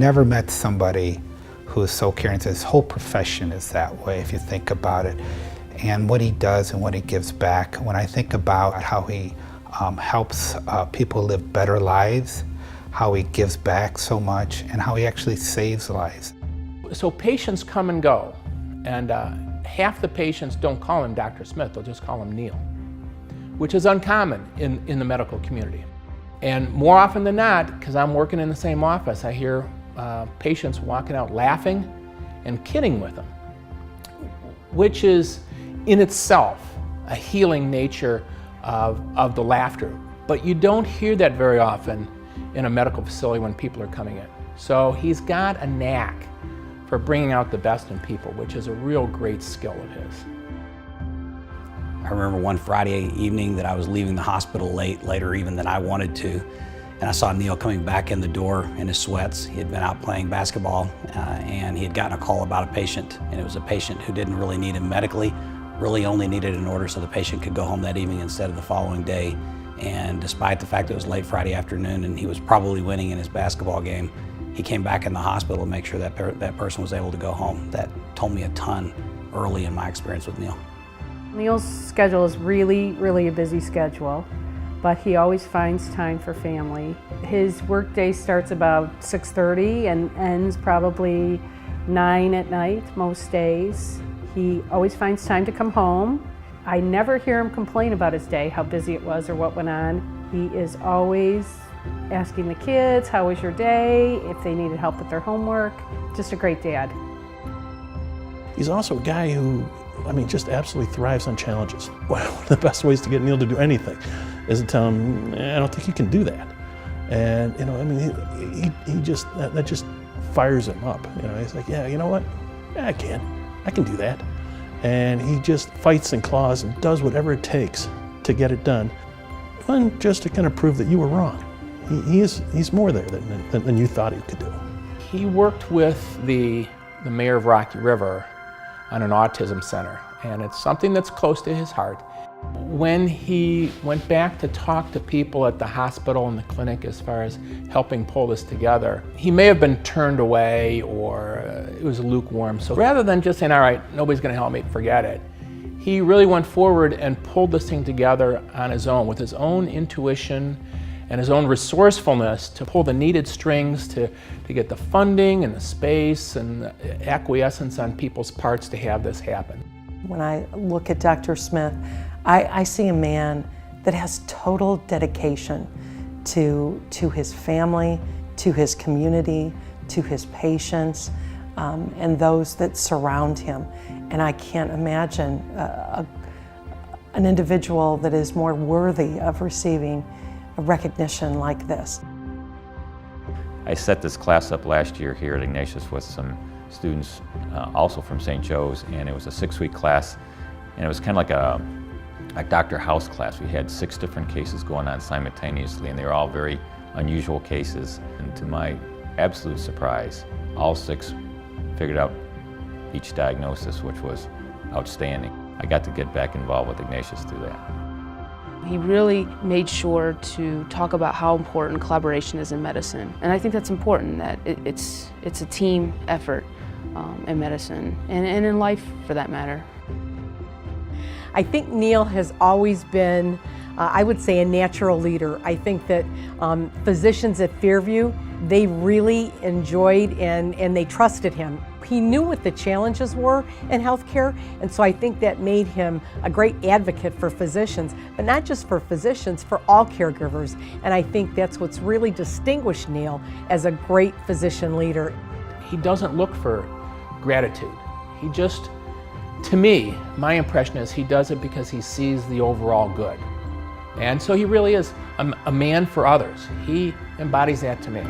never met somebody who is so caring. His whole profession is that way, if you think about it. And what he does and what he gives back. When I think about how he helps people live better lives, how he gives back so much, and how he actually saves lives. So patients come and go, and half the patients don't call him Dr. Smith, they'll just call him Neil, which is uncommon in the medical community. And more often than not, because I'm working in the same office, I hear patients walking out laughing and kidding with him, which is in itself a healing nature of the laughter. But you don't hear that very often in a medical facility when people are coming in. So he's got a knack for bringing out the best in people, which is a real great skill of his. I remember one Friday evening that I was leaving the hospital later even than I wanted to, and I saw Neil coming back in the door in his sweats. He had been out playing basketball and he had gotten a call about a patient, and it was a patient who didn't really need him medically, really only needed an order so the patient could go home that evening instead of the following day. And despite the fact that it was late Friday afternoon and he was probably winning in his basketball game, he came back in the hospital to make sure that that person was able to go home. That told me a ton early in my experience with Neil. Neil's schedule is really a busy schedule, but he always finds time for family. His work day starts about 6:30 and ends probably 9 at night most days. He always finds time to come home. I never hear him complain about his day, how busy it was or what went on. He is always asking the kids, how was your day, if they needed help with their homework. Just a great dad. He's also a guy who, just absolutely thrives on challenges. One of the best ways to get Neil to do anything is to tell him, I don't think you can do that. And, he just fires him up. He's like, yeah, you know what? Yeah, I can do that. And he just fights and claws and does whatever it takes to get it done. And just to kind of prove that you were wrong. He's more there than you thought he could do. He worked with the mayor of Rocky River on an autism center, and it's something that's close to his heart. When he went back to talk to people at the hospital and the clinic as far as helping pull this together, he may have been turned away or it was lukewarm. So rather than just saying, all right, nobody's gonna help me, forget it, he really went forward and pulled this thing together on his own with his own intuition and his own resourcefulness to pull the needed strings to get the funding and the space and the acquiescence on people's parts to have this happen. When I look at Dr. Smith, I see a man that has total dedication to his family, to his community, to his patients, and those that surround him. And I can't imagine an individual that is more worthy of receiving a recognition like this. I set this class up last year here at Ignatius with some students also from St. Joe's, and it was a 6-week class, and it was kind of like a Dr. House class. We had 6 different cases going on simultaneously, and they were all very unusual cases. And to my absolute surprise, all 6 figured out each diagnosis, which was outstanding. I got to get back involved with Ignatius through that. He really made sure to talk about how important collaboration is in medicine. And I think that's important, that it's a team effort in medicine and in life for that matter. I think Neil has always been, I would say, a natural leader. I think that physicians at Fairview, they really enjoyed and they trusted him. He knew what the challenges were in healthcare, and so I think that made him a great advocate for physicians, but not just for physicians, for all caregivers. And I think that's what's really distinguished Neil as a great physician leader. He doesn't look for gratitude. He just, to me, my impression is he does it because he sees the overall good. And so he really is a man for others. He embodies that to me.